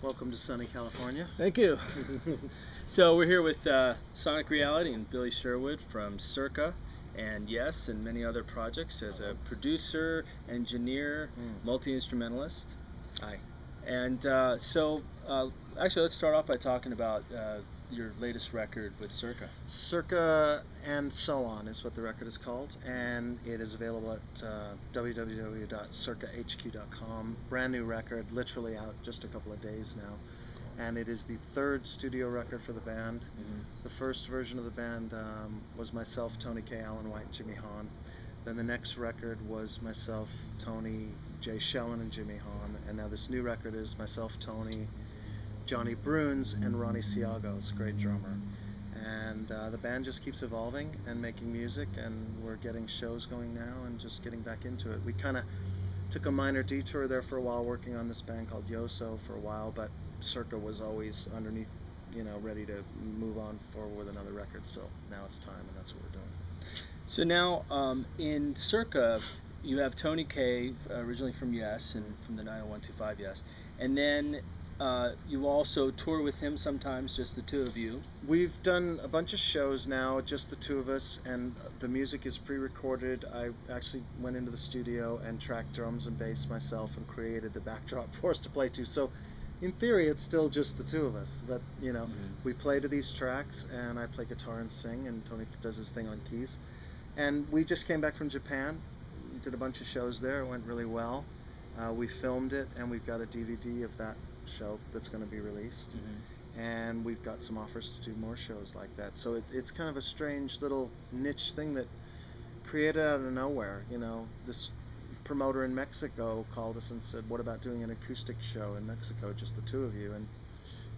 Welcome to sunny California. Thank you. So we're here with Sonic Reality and Billy Sherwood from Circa and Yes, and many other projects as a producer, engineer, multi-instrumentalist. Hi. And actually let's start off by talking about your latest record with Circa. Circa and So On is what the record is called, and it is available at www.circahq.com. Brand new record, literally out just a couple of days now. And it is the third studio record for the band. The first version of the band was myself, Tony K, Alan White, and Jimmy Hahn. Then the next record was myself, Tony, Jay Shellen, and Jimmy Hahn. And now this new record is myself, Tony, Johnny Bruns, and Ronnie Siago, a great drummer. And the band just keeps evolving and making music, and we're getting shows going now and just getting back into it. We kind of took a minor detour there for a while, working on this band called Yoso for a while, but Circa was always underneath, ready to move on forward with another record. So now it's time, and that's what we're doing. So now in Circa, you have Tony K, originally from Yes and from the 90125 Yes, and then you also tour with him sometimes, just the two of you. We've done a bunch of shows now, just the two of us, and the music is pre-recorded. I actually went into the studio and tracked drums and bass myself and created the backdrop for us to play to. So in theory, it's still just the two of us, but we play to these tracks, and I play guitar and sing, and Tony does his thing on keys. And we just came back from Japan. We did a bunch of shows there. It went really well. We filmed it, and we've got a DVD of that show that's going to be released. And we've got some offers to do more shows like that. So it's kind of a strange little niche thing that created out of nowhere. This promoter in Mexico called us and said, what about doing an acoustic show in Mexico, just the two of you? And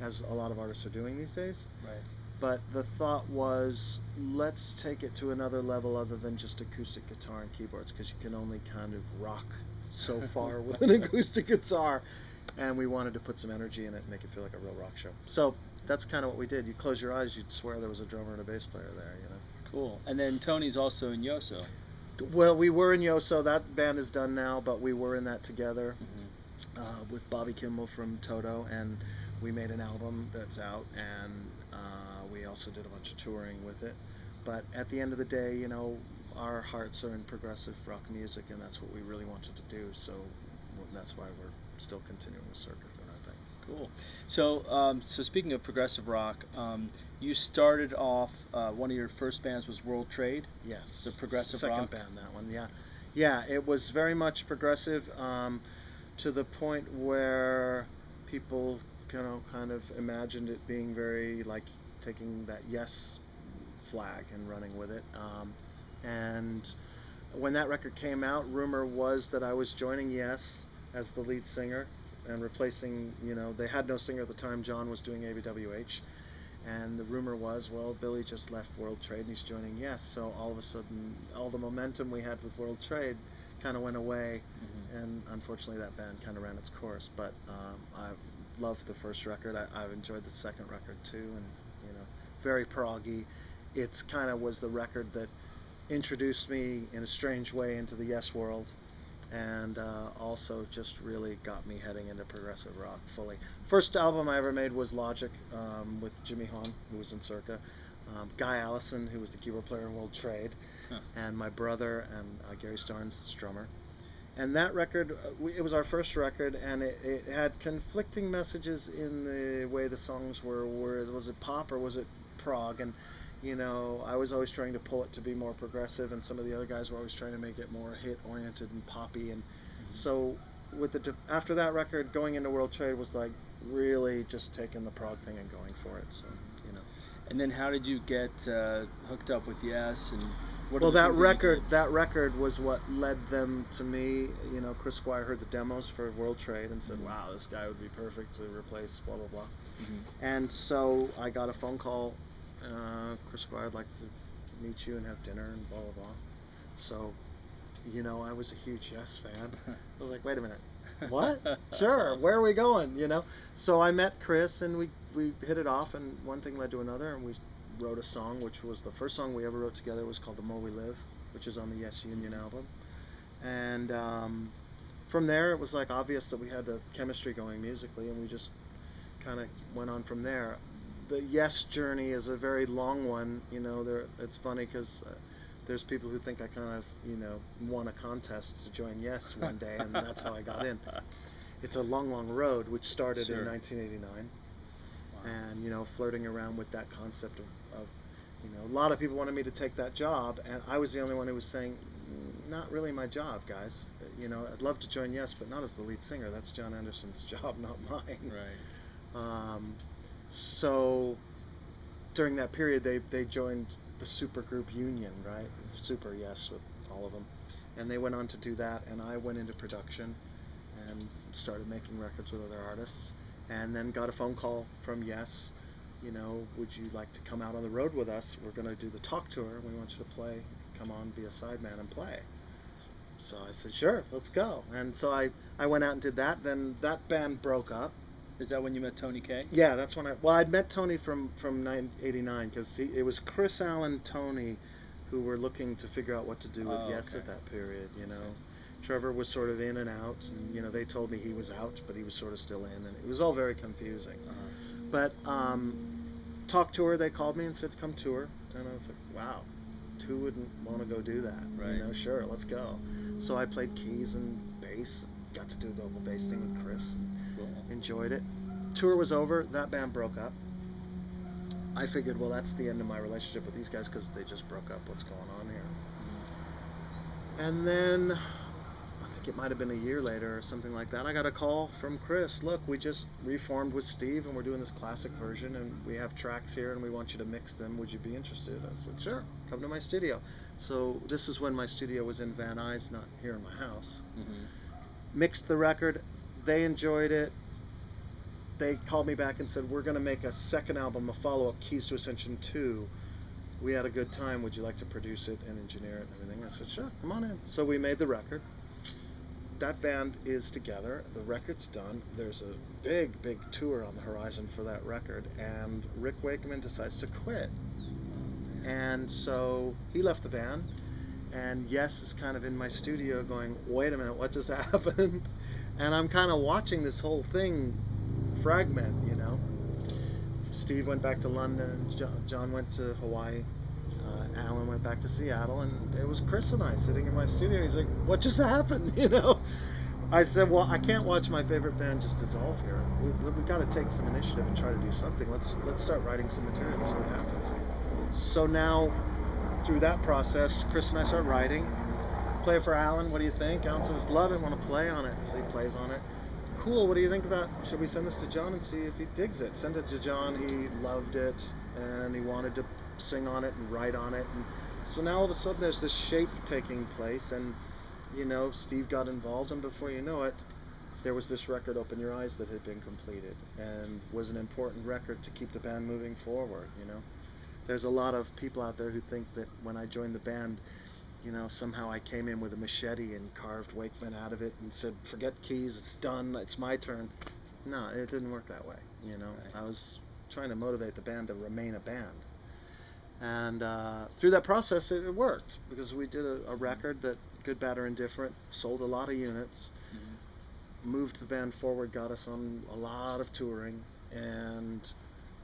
as a lot of artists are doing these days. Right. But the thought was, let's take it to another level other than just acoustic guitar and keyboards, because you can only kind of rock so far with an acoustic guitar. And we wanted to put some energy in it and make it feel like a real rock show. So that's kind of what we did. You close your eyes, you'd swear there was a drummer and a bass player there, Cool. And then Tony's also in Yoso. Well, we were in Yoso. That band is done now, but we were in that together with Bobby Kimball from Toto, and we made an album that's out, and we also did a bunch of touring with it. But at the end of the day, our hearts are in progressive rock music, and that's what we really wanted to do. So that's why we're still continuing the Circa doing our thing. Cool. So, so speaking of progressive rock, you started off. One of your first bands was World Trade. Yes. The progressive second rock band, that one. Yeah. It was very much progressive, to the point where people kind of imagined it being very like taking that Yes flag and running with it. And when that record came out, rumor was that I was joining Yes as the lead singer and replacing, they had no singer at the time. John was doing ABWH, and the rumor was, well, Billy just left World Trade and he's joining Yes. So all of a sudden, all the momentum we had with World Trade kind of went away, and unfortunately that band kind of ran its course. But I loved the first record. I've enjoyed the second record too, and very proggy. It's kind of was the record that introduced me in a strange way into the Yes world, and also just really got me heading into progressive rock fully. First album I ever made was Logic, with Jimmy Hahn, who was in Circa, Guy Allison, who was the keyboard player in World Trade, and my brother, and Gary Starnes, the drummer. And that record, it was our first record, and it had conflicting messages in the way the songs were. Was it pop or was it prog? And I was always trying to pull it to be more progressive, and some of the other guys were always trying to make it more hit-oriented and poppy. And so with after that record, going into World Trade was like really just taking the prog thing and going for it. So And then how did you get hooked up with Yes? And well, that record was what led them to me. Chris Squire heard the demos for World Trade and said, "Wow, this guy would be perfect to replace blah blah blah." And so I got a phone call. Chris Squire, I'd like to meet you and have dinner and blah blah blah. So, I was a huge Yes fan. I was like, wait a minute, what? Sure, awesome. Where are we going? So I met Chris, and we hit it off, and one thing led to another, and we wrote a song, which was the first song we ever wrote together. It was called The More We Live, which is on the Yes Union album. And from there, it was like obvious that we had the chemistry going musically, and we just kind of went on from there. The Yes journey is a very long one. It's funny because there's people who think I kind of, won a contest to join Yes one day, and that's how I got in. It's a long, long road, which started in 1989, and flirting around with that concept of a lot of people wanted me to take that job, and I was the only one who was saying, not really my job, guys. I'd love to join Yes, but not as the lead singer. That's John Anderson's job, not mine. Right. So during that period, they joined the supergroup Union, right? Super Yes with all of them, and they went on to do that, and I went into production and started making records with other artists, and then got a phone call from Yes. Would you like to come out on the road with us? We're going to do the talk tour. We want you to play. Come on, be a sideman and play. So I said, sure, let's go. And so I went out and did that. Then that band broke up. Is that when you met Tony Kaye? Yeah, that's when I'd met Tony from 89, because it was Chris, Alan, Tony who were looking to figure out what to do with Yes at that period, Trevor was sort of in and out, and they told me he was out, but he was sort of still in, and it was all very confusing. But talk tour, they called me and said, come tour, and I was like, wow, who wouldn't want to go do that? Right. Sure, let's go. So I played keys and bass, got to do the whole bass thing with Chris. Cool. Enjoyed it. Tour was over. That band broke up. I figured, well, that's the end of my relationship with these guys because they just broke up. What's going on here? And then I think it might have been a year later or something like that. I got a call from Chris. Look, we just reformed with Steve and we're doing this classic version and we have tracks here and we want you to mix them. Would you be interested? I said, sure. Come to my studio. So this is when my studio was in Van Nuys, not here in my house. Mixed the record. They enjoyed it. They called me back and said, we're going to make a second album, a follow-up, Keys to Ascension 2. We had a good time. Would you like to produce it and engineer it and everything? I said, sure, come on in. So we made the record. That band is together. The record's done. There's a big, big tour on the horizon for that record. And Rick Wakeman decides to quit. And so he left the band. And Yes is kind of in my studio going, wait a minute, what just happened? And I'm kind of watching this whole thing fragment, Steve went back to London, John went to Hawaii, Alan went back to Seattle, and it was Chris and I sitting in my studio. He's like, what just happened? I said, well, I can't watch my favorite band just dissolve here. We got to take some initiative and try to do something. Let's start writing some material and see what happens. So now, through that process, Chris and I start writing. Play it for Alan. What do you think? Alan says, love it, want to play on it. So he plays on it. Cool, what do you think about, should we send this to John and see if he digs it? Send it to John. He loved it and he wanted to sing on it and write on it. And so now all of a sudden there's this shape taking place, and Steve got involved, and before you know it, there was this record, Open Your Eyes, that had been completed and was an important record to keep the band moving forward. There's a lot of people out there who think that when I joined the band, somehow I came in with a machete and carved Wakeman out of it and said, forget keys, it's done, it's my turn. No, it didn't work that way. Right. I was trying to motivate the band to remain a band. And through that process, it worked, because we did a record that, Good, Bad, or Indifferent, sold a lot of units, moved the band forward, got us on a lot of touring, and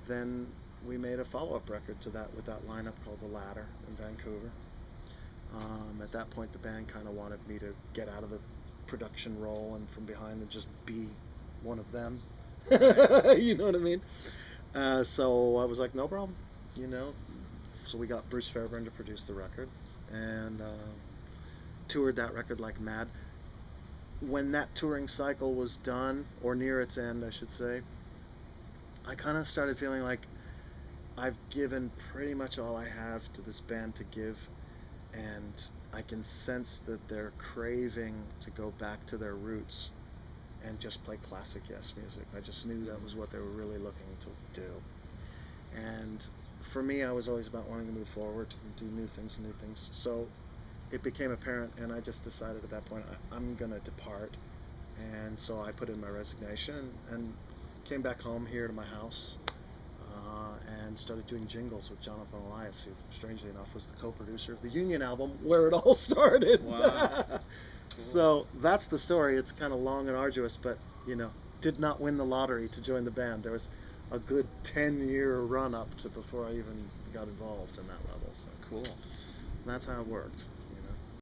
then we made a follow-up record to that with that lineup called The Ladder in Vancouver. At that point, the band kind of wanted me to get out of the production role and from behind and just be one of them. You know what I mean? So I was like, no problem. So we got Bruce Fairbairn to produce the record and toured that record like mad. When that touring cycle was done, or near its end, I should say, I kind of started feeling like I've given pretty much all I have to this band to give. And I can sense that they're craving to go back to their roots and just play classic Yes music. I just knew that was what they were really looking to do. And for me, I was always about wanting to move forward and do new things. So it became apparent, and I just decided at that point, I'm going to depart. And so I put in my resignation and came back home here to my house. And started doing jingles with Jonathan Elias, who, strangely enough, was the co-producer of the Union album, where it all started. Wow. Cool. So that's the story. It's kind of long and arduous, but did not win the lottery to join the band. There was a good 10-year run up to before I even got involved in that level. So Cool. that's how it worked.